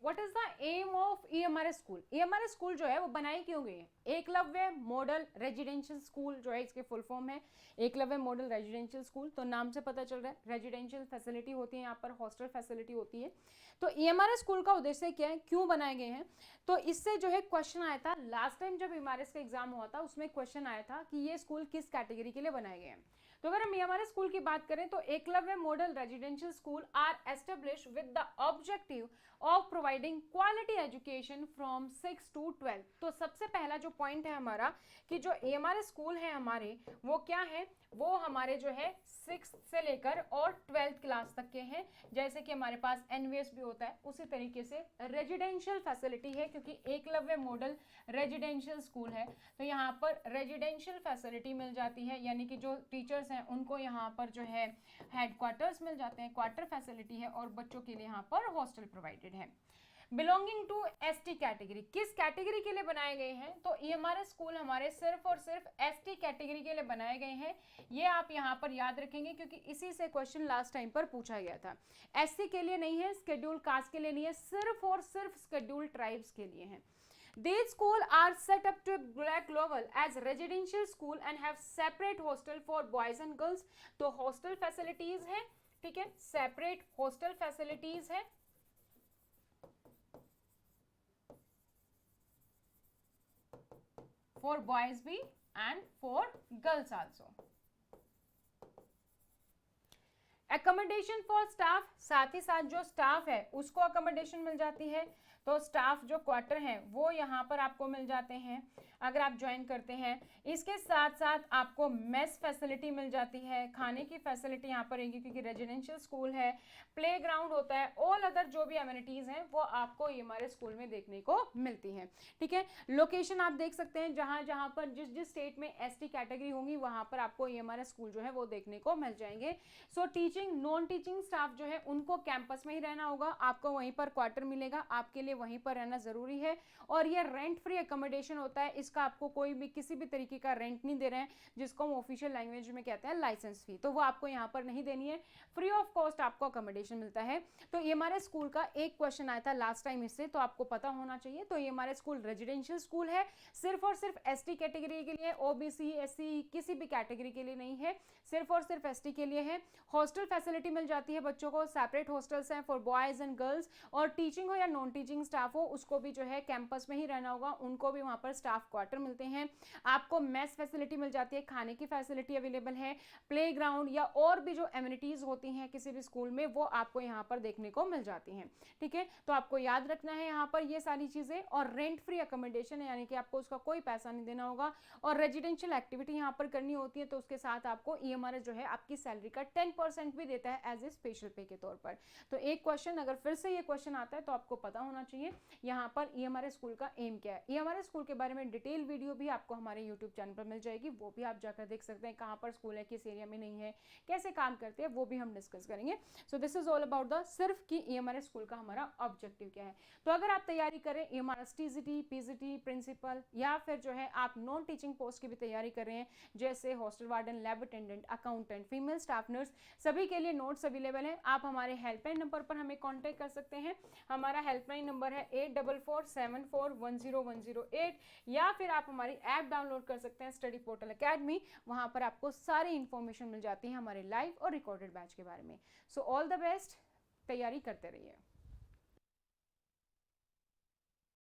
What is the aim of EMRS school? EMRS school जो है वो बनाई क्यों गई है? एकलव्य मॉडल रेजिडेंशियल स्कूल जो है इसके फुल फॉर्म है एकलव्य मॉडल रेजिडेंशियल स्कूल। तो नाम से पता चल रहा है रेजिडेंशियल फैसिलिटी होती है, यहाँ पर हॉस्टल फैसिलिटी होती है। तो ईएमआरएस स्कूल का उद्देश्य क्या है, क्यों बनाए गए हैं? तो इससे जो है क्वेश्चन आया था लास्ट टाइम जब ईएमआरएस का एग्जाम हुआ था, उसमें क्वेश्चन आया था कि ये स्कूल किस कैटेगरी के लिए बनाए गए हैं। तो अगर हम ईएमआरएस स्कूल की बात करें तो Eklavya model residential school are establish with the objective of providing quality education from 6 to 12। तो सबसे पहला जो पॉइंट है हमारा कि जो ईएमआरएस स्कूल है हमारे वो क्या है, वो हमारे जो है 6 से लेकर और 12th क्लास तक के हैं। जैसे कि हमारे पास एनवीएस भी होता है उसी तरीके से रेजिडेंशियल फैसिलिटी है, क्योंकि एकलव्य मॉडल रेजिडेंशियल स्कूल है तो यहाँ पर रेजिडेंशियल फैसिलिटी मिल जाती है, यानी कि जो टीचर्स हैं उनको यहाँ पर जो है हेडक्वार्टर्स मिल जाते हैं, क्वार्टर फैसिलिटी है, और बच्चों के लिए यहाँ पर हॉस्टल प्रोवाइडेड है। बिलोंगिंग टू एसटी कैटेगरी, किस कैटेगरी के लिए बनाए गए हैं? तो ईएमआरएस स्कूल हमारे सिर्फ और सिर्फ एसटी कैटेगरी के लिए बनाए गए हैं। ये आप यहाँ पर याद रखेंगे क्योंकि इसी से क्वेश्चन लास्ट टाइम पर पूछा गया था। एससी के लिए नहीं है, शेड्यूल कास्ट के लिए नहीं है, सिर्फ और सिर्फ शेड्यूल ट्राइब्स के लिए है। These schools are set up to black level as residential school and have separate hostel for boys and girls। तो hostel facilities है, ठीक है, separate hostel facilities है, for boys भी and for girls also। Accommodation for staff, साथ ही साथ जो staff है उसको अकोमोडेशन मिल जाती है। तो स्टाफ जो क्वार्टर हैं वो यहाँ पर आपको मिल जाते हैं अगर आप ज्वाइन करते हैं। इसके साथ साथ आपको मेस फैसिलिटी मिल जाती है, खाने की फैसिलिटी यहाँ पर रहेगी क्योंकि रेजिडेंशियल स्कूल है, प्लेग्राउंड होता है, ऑल अदर जो भी एमिनिटीज हैं वो आपको हमारे स्कूल में देखने को मिलती हैं। ठीक है, लोकेशन आप देख सकते हैं जहाँ जहाँ पर जिस जिस स्टेट में एसटी कैटेगरी होंगी वहाँ पर आपको हमारे स्कूल जो है वो देखने को मिल जाएंगे। So teaching non teaching staff जो है उनको कैंपस में ही रहना होगा, आपको वहीं पर क्वार्टर मिलेगा, आपके लिए वहीं पर रहना जरूरी है। और ये रेंट फ्री अकोमोडेशन होता है, इसका आपको कोई भी किसी भी तरीके का रेंट नहीं दे रहे हैं, जिसको हम ऑफिशियल लैंग्वेज में कहते हैं लाइसेंस फी, तो वो आपको यहाँ पर नहीं देनी है, फ्री ऑफ कॉस्ट आपको अकोमोडेशन मिलता है। तो ये हमारे स्कूल का एक क्वेश्चन आया था लास्ट टाइम इससे, तो आपको पता होना चाहिए। तो ये हमारे स्कूल रेजिडेंशियल स्कूल है, सिर्फ और सिर्फ एसटी कैटेगरी के लिए, ओबीसी एससी किसी भी कैटेगरी के लिए नहीं है, सिर्फ और सिर्फ एसटी के लिए है। हॉस्टल फैसिलिटी मिल जाती है बच्चों को, सेपरेट हॉस्टल्स हैं फॉर बॉयज एंड गर्ल्स, और टीचिंग हो या नॉन टीचिंग स्टाफ हो उसको भी जो है कैंपस में ही रहना होगा, उनको भी वहां पर स्टाफ क्वार्टर मिलते हैं। आपको मेस फैसिलिटी मिल जाती है, खाने की फैसिलिटी अवेलेबल है, प्लेग्राउंड या और भी जो एमिनिटीज होती हैं किसी भी स्कूल में वो आपको यहाँ पर देखने को मिल जाती हैं। ठीक है, तो आपको याद रखना है यहाँ पर ये सारी चीजें, और रेंट फ्री अकोमोडेशन है, यानी कि आपको उसका कोई पैसा नहीं देना होगा, और रेजिडेंशियल एक्टिविटी यहाँ पर करनी होती है तो उसके साथ आपको ईएमआरएस जो है आपकी सैलरी का 10% भी देता है एज ए स्पेशल पे के तौर पर। तो एक क्वेश्चन अगर फिर से ये क्वेश्चन आता है तो आपको पता होना चाहिए यहाँ पर ईएमआरएस स्कूल का एम क्या है। ईएमआरएस स्कूल के बारे में डिटेल वीडियो भी आपको हमारे यूट्यूब चैनल पर मिल जाएगी, वो भी आप जाकर देख सकते हैं, कहाँ पर स्कूल है, किस एरिया में नहीं है, कैसे काम करते हैं, वो भी हम डिस्कस करेंगे। So this is all about the सिर्फ कि ईएमआरएस स्कूल का हमारा ऑब्जेक्टिव क्या है। तो अगर आप तैयारी करें ईएमआरएस टीजीटी, पीजीटी, प्रिंसिपल, या फिर जो है आप नॉन टीचिंग पोस्ट की भी तैयारी कर रहे हैं जैसे hostel warden, lab attendant, accountant, female staff nurse, सभी के लिए नोट्स अवेलेबल हैं। आप हमारे हेल्पलाइन नंबर पर हमें कांटेक्ट कर सकते हैं। हमारा हेल्पलाइन नंबर है 8447410108, या फिर आप हमारी ऐप डाउनलोड कर सकते हैं स्टडी पोर्टल एकेडमी, वहां पर आपको सारी इंफॉर्मेशन मिल जाती है हमारे लाइव और रिकॉर्डेड बैच के बारे में। सो ऑल द बेस्ट, तैयारी करते रहिए।